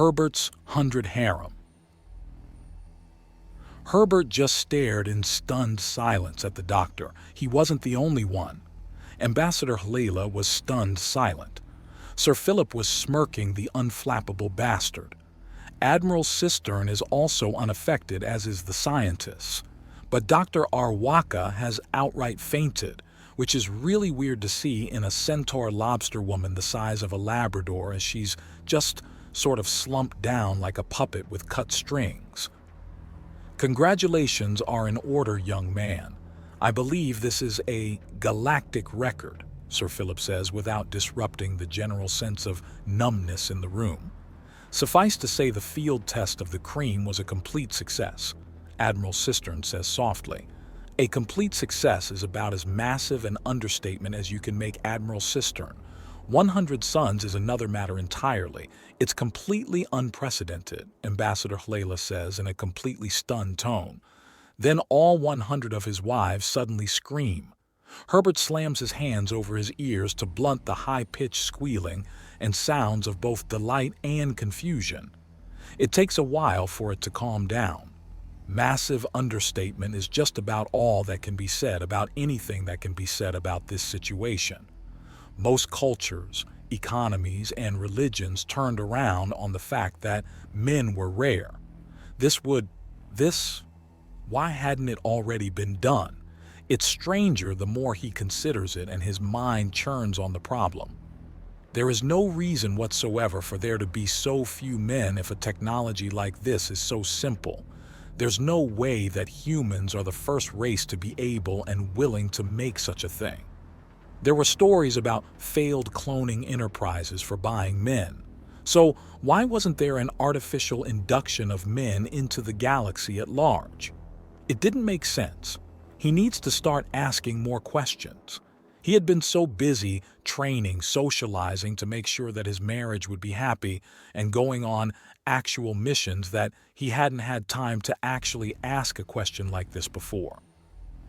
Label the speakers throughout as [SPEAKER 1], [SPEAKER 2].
[SPEAKER 1] Herbert's 100 Harem. Herbert just stared in stunned silence at the doctor. He wasn't the only one. Ambassador Hlala was stunned silent. Sir Philip was smirking, the unflappable bastard. Admiral Cistern is also unaffected, as is the scientist. But Dr. Arwaka has outright fainted, which is really weird to see in a centaur lobster woman the size of a Labrador, as she's just sort of slumped down like a puppet with cut strings. Congratulations are in order, young man. I believe this is a galactic record, Sir Philip says, without disrupting the general sense of numbness in the room. Suffice to say, the field test of the cream was a complete success, Admiral Cistern says softly. A complete success is about as massive an understatement as you can make, Admiral Cistern. 100 suns is another matter entirely. It's completely unprecedented, Ambassador Hlala says in a completely stunned tone. Then all 100 of his wives suddenly scream. Herbert slams his hands over his ears to blunt the high-pitched squealing and sounds of both delight and confusion. It takes a while for it to calm down. Massive understatement is just about all that can be said about anything that can be said about this situation. Most cultures, economies, and religions turned around on the fact that men were rare. Why hadn't it already been done? It's stranger the more he considers it, and his mind churns on the problem. There is no reason whatsoever for there to be so few men if a technology like this is so simple. There's no way that humans are the first race to be able and willing to make such a thing. There were stories about failed cloning enterprises for buying men. So why wasn't there an artificial induction of men into the galaxy at large? It didn't make sense. He needs to start asking more questions. He had been so busy training, socializing to make sure that his marriage would be happy, and going on actual missions that he hadn't had time to actually ask a question like this before.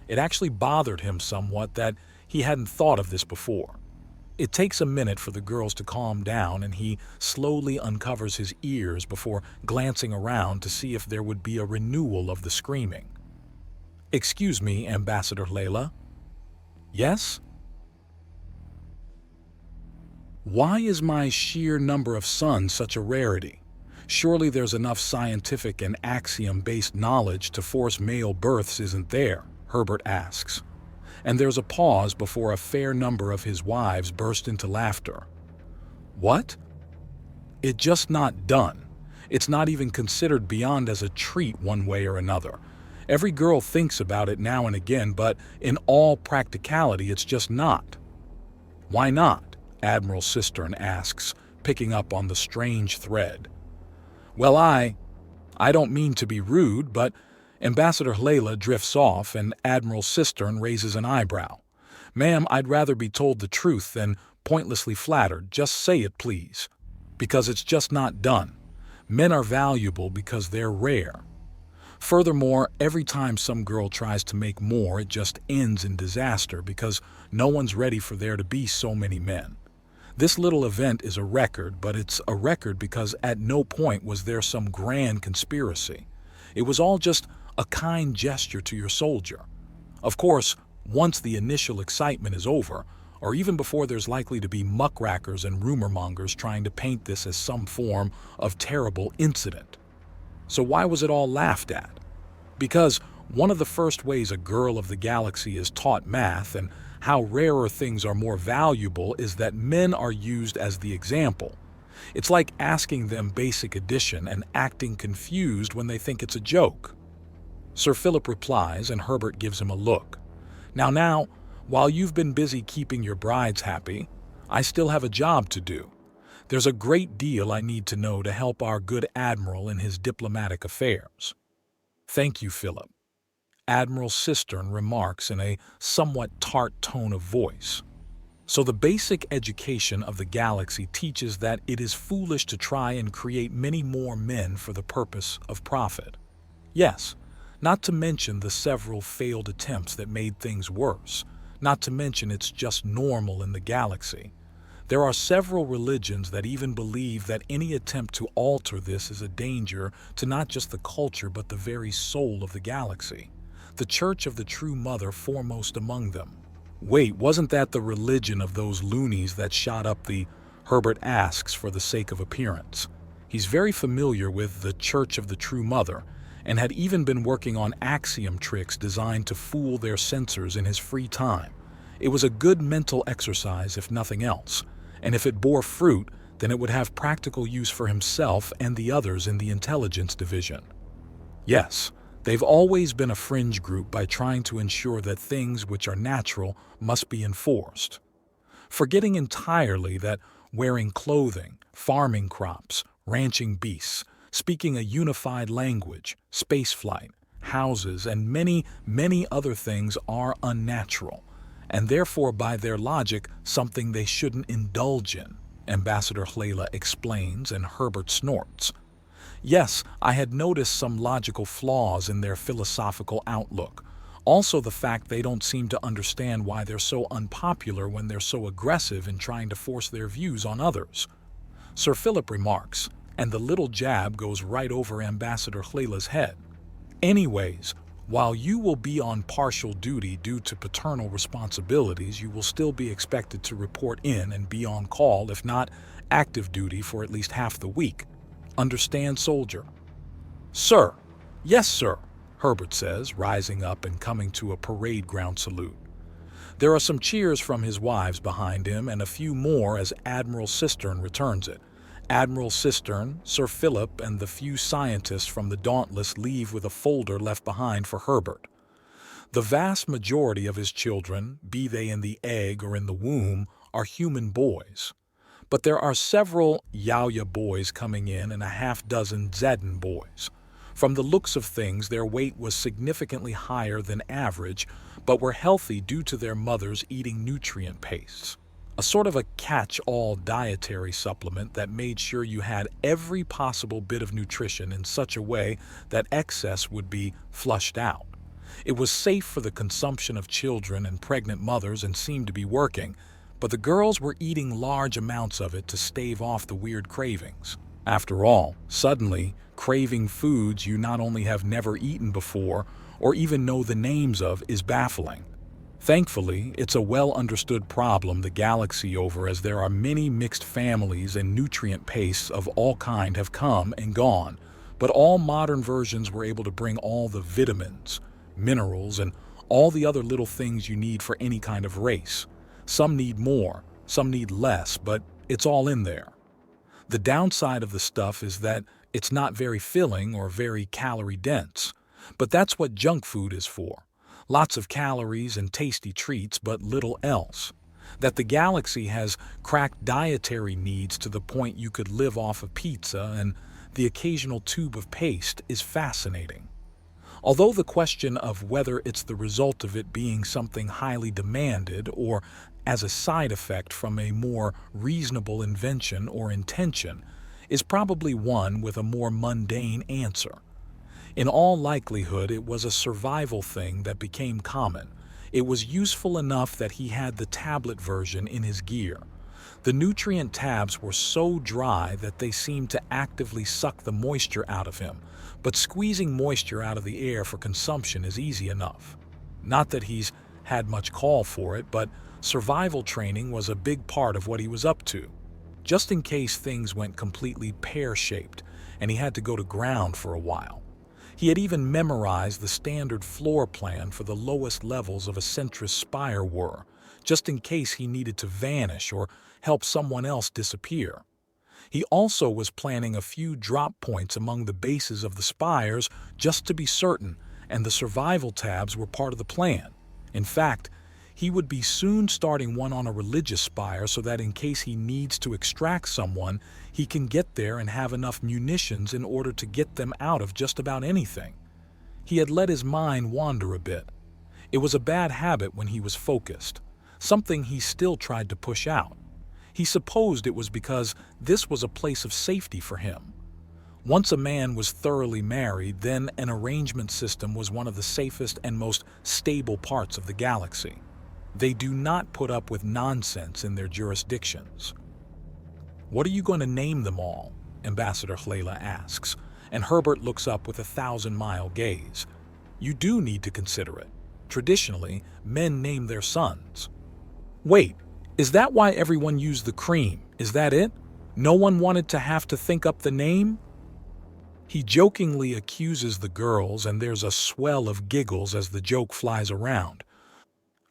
[SPEAKER 1] It actually bothered him somewhat that he hadn't thought of this before. It takes a minute for the girls to calm down, and he slowly uncovers his ears before glancing around to see if there would be a renewal of the screaming. "Excuse me, Ambassador Hlala." "Yes?" "Why is my sheer number of sons such a rarity? Surely there's enough scientific and axiom-based knowledge to force male births, isn't there?" Herbert asks. And there's a pause before a fair number of his wives burst into laughter. "What?" "It's just not done. It's not even considered beyond as a treat one way or another. Every girl thinks about it now and again, but in all practicality it's just not." "Why not?" Admiral Cistern asks, picking up on the strange thread. "Well, I don't mean to be rude, but..." Ambassador Hlala drifts off, and Admiral Cistern raises an eyebrow. "Ma'am, I'd rather be told the truth than pointlessly flattered. Just say it, please. Because it's just not done. Men are valuable because they're rare. Furthermore, every time some girl tries to make more, it just ends in disaster because no one's ready for there to be so many men. This little event is a record, but it's a record because at no point was there some grand conspiracy. It was all just a kind gesture to your soldier. Of course, once the initial excitement is over, or even before there's likely to be muckrackers and rumor mongers trying to paint this as some form of terrible incident. So why was it all laughed at? Because one of the first ways a girl of the galaxy is taught math and how rarer things are more valuable is that men are used as the example. It's like asking them basic addition and acting confused when they think it's a joke. Sir Philip replies, and Herbert gives him a look. Now, while you've been busy keeping your brides happy, I still have a job to do. There's a great deal I need to know to help our good admiral in his diplomatic affairs." "Thank you, Philip," Admiral Cistern remarks in a somewhat tart tone of voice. So the basic education of the galaxy teaches that it is foolish to try and create many more men for the purpose of profit. Yes, not to mention the several failed attempts that made things worse, not to mention it's just normal in the galaxy. There are several religions that even believe that any attempt to alter this is a danger to not just the culture but the very soul of the galaxy. The Church of the True Mother foremost among them. Wait, wasn't that the religion of those loonies that shot up the... Herbert asks for the sake of appearance. He's very familiar with the Church of the True Mother and had even been working on axiom tricks designed to fool their censors in his free time. It was a good mental exercise if nothing else, and if it bore fruit, then it would have practical use for himself and the others in the intelligence division. Yes, they've always been a fringe group by trying to ensure that things which are natural must be enforced, forgetting entirely that wearing clothing, farming crops, ranching beasts, speaking a unified language, spaceflight, houses, and many, many other things are unnatural, and therefore by their logic something they shouldn't indulge in, Ambassador Hlayla explains, and Herbert snorts. Yes, I had noticed some logical flaws in their philosophical outlook. Also the fact they don't seem to understand why they're so unpopular when they're so aggressive in trying to force their views on others. Sir Philip remarks, and the little jab goes right over Ambassador Hlayla's head. Anyways, while you will be on partial duty due to paternal responsibilities, you will still be expected to report in and be on call, if not active duty, for at least half the week. Understand, soldier? Sir. Yes, sir, Herbert says, rising up and coming to a parade ground salute. There are some cheers from his wives behind him and a few more as Admiral Cistern returns it. Admiral Cistern, Sir Philip, and the few scientists from the Dauntless leave with a folder left behind for Herbert. The vast majority of his children, be they in the egg or in the womb, are human boys. But there are several Yauya boys coming in and a half-dozen Zeddan boys. From the looks of things, their weight was significantly higher than average, but were healthy due to their mothers eating nutrient pastes. A sort of a catch-all dietary supplement that made sure you had every possible bit of nutrition in such a way that excess would be flushed out. It was safe for the consumption of children and pregnant mothers and seemed to be working, but the girls were eating large amounts of it to stave off the weird cravings. After all, suddenly, craving foods you not only have never eaten before or even know the names of is baffling. Thankfully, it's a well-understood problem the galaxy over, as there are many mixed families and nutrient pastes of all kind have come and gone, but all modern versions were able to bring all the vitamins, minerals, and all the other little things you need for any kind of race. Some need more, some need less, but it's all in there. The downside of the stuff is that it's not very filling or very calorie-dense, but that's what junk food is for. Lots of calories and tasty treats, but little else. That the galaxy has cracked dietary needs to the point you could live off of pizza and the occasional tube of paste is fascinating. Although the question of whether it's the result of it being something highly demanded or as a side effect from a more reasonable invention or intention is probably one with a more mundane answer. In all likelihood, it was a survival thing that became common. It was useful enough that he had the tablet version in his gear. The nutrient tabs were so dry that they seemed to actively suck the moisture out of him, but squeezing moisture out of the air for consumption is easy enough. Not that he's had much call for it, but survival training was a big part of what he was up to, just in case things went completely pear-shaped and he had to go to ground for a while. He had even memorized the standard floor plan for the lowest levels of a Centris spire were, just in case he needed to vanish or help someone else disappear. He also was planning a few drop points among the bases of the spires just to be certain, and the survival tabs were part of the plan. In fact, he would be soon starting one on a religious spire so that in case he needs to extract someone, he can get there and have enough munitions in order to get them out of just about anything. He had let his mind wander a bit. It was a bad habit when he was focused, something he still tried to push out. He supposed it was because this was a place of safety for him. Once a man was thoroughly married, then an arrangement system was one of the safest and most stable parts of the galaxy. They do not put up with nonsense in their jurisdictions. What are you going to name them all? Ambassador Hlayla asks, and Herbert looks up with a 1,000-mile gaze. You do need to consider it. Traditionally, men name their sons. Wait, is that why everyone used the cream? Is that it? No one wanted to have to think up the name? He jokingly accuses the girls, and there's a swell of giggles as the joke flies around.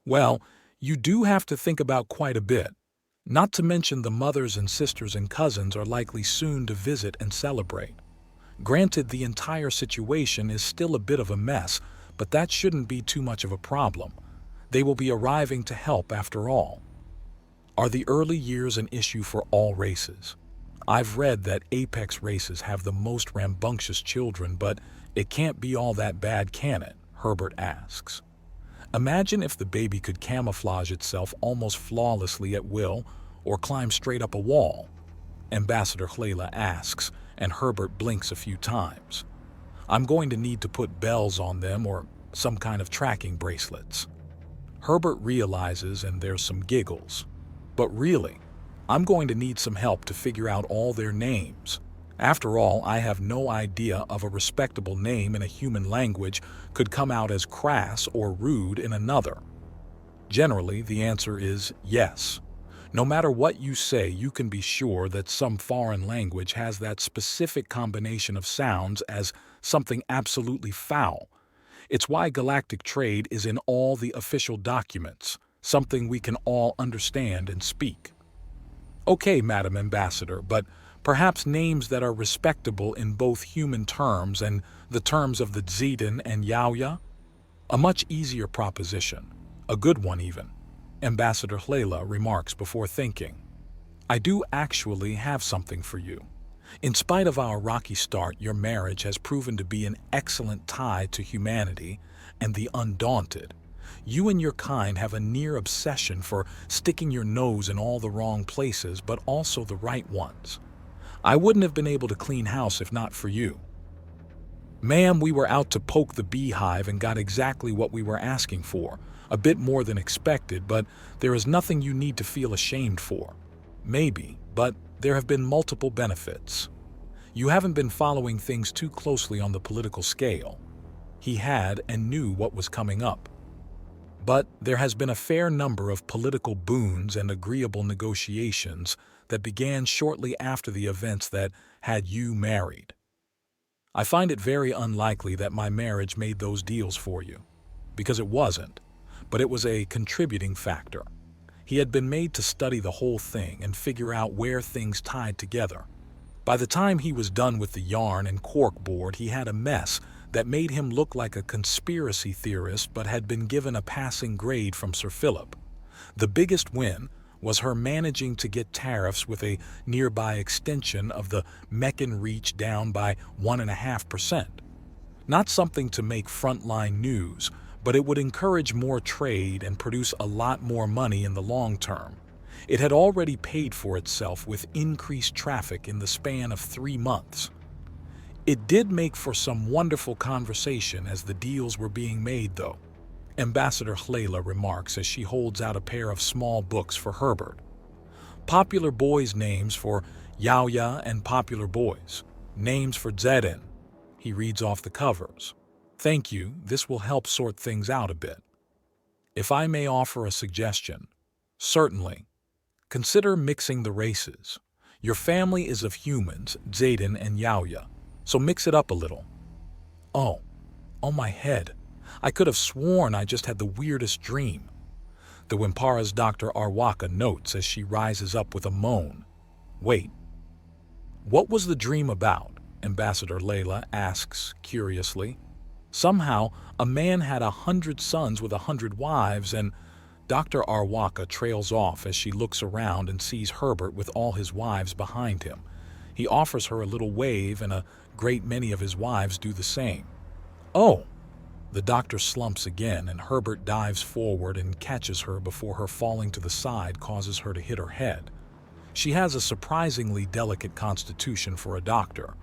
[SPEAKER 1] Well, you do have to think about quite a bit. Not to mention the mothers and sisters and cousins are likely soon to visit and celebrate. Granted, the entire situation is still a bit of a mess, but that shouldn't be too much of a problem. They will be arriving to help after all. Are the early years an issue for all races? I've read that apex races have the most rambunctious children, but it can't be all that bad, can it? Herbert asks. Imagine if the baby could camouflage itself almost flawlessly at will or climb straight up a wall. Ambassador Hlayla asks, and Herbert blinks a few times. I'm going to need to put bells on them or some kind of tracking bracelets. Herbert realizes, and there's some giggles. But really, I'm going to need some help to figure out all their names. After all, I have no idea of a respectable name in a human language could come out as crass or rude in another. Generally, the answer is yes. No matter what you say, you can be sure that some foreign language has that specific combination of sounds as something absolutely foul. It's why galactic trade is in all the official documents, something we can all understand and speak. Okay, Madam Ambassador, but perhaps names that are respectable in both human terms and the terms of the Zeden and Yaoya? A much easier proposition, a good one even, Ambassador Hlayla remarks before thinking. I do actually have something for you. In spite of our rocky start, your marriage has proven to be an excellent tie to humanity and the undaunted. You and your kind have a near obsession for sticking your nose in all the wrong places, but also the right ones. I wouldn't have been able to clean house if not for you. Ma'am, we were out to poke the beehive and got exactly what we were asking for, a bit more than expected, but there is nothing you need to feel ashamed for. Maybe, but there have been multiple benefits. You haven't been following things too closely on the political scale. He had and knew what was coming up. But there has been a fair number of political boons and agreeable negotiations that began shortly after the events that had you married. I find it very unlikely that my marriage made those deals for you, because it wasn't, but it was a contributing factor. He had been made to study the whole thing and figure out where things tied together. By the time he was done with the yarn and corkboard, he had a mess that made him look like a conspiracy theorist but had been given a passing grade from Sir Philip. The biggest win was her managing to get tariffs with a nearby extension of the Meccan reach down by 1.5%. Not something to make frontline news, but it would encourage more trade and produce a lot more money in the long term. It had already paid for itself with increased traffic in the span of 3 months. It did make for some wonderful conversation as the deals were being made, though. Ambassador Hlayla remarks as she holds out a pair of small books for Herbert. Popular boys' names for Yaoya and popular boys. Names for Zeden. He reads off the covers. Thank you, this will help sort things out a bit. If I may offer a suggestion, certainly. Consider mixing the races. Your family is of humans, Zeden and Yaoya, so mix it up a little. Oh, my head. I could have sworn I just had the weirdest dream. The Wimpara's Dr. Arwaka notes as she rises up with a moan. Wait. What was the dream about? Ambassador Hlayla asks curiously. Somehow, a man had 100 sons with 100 wives, and Dr. Arwaka trails off as she looks around and sees Herbert with all his wives behind him. He offers her a little wave, and a great many of his wives do the same. Oh! The doctor slumps again, and Herbert dives forward and catches her before her falling to the side causes her to hit her head. She has a surprisingly delicate constitution for a doctor,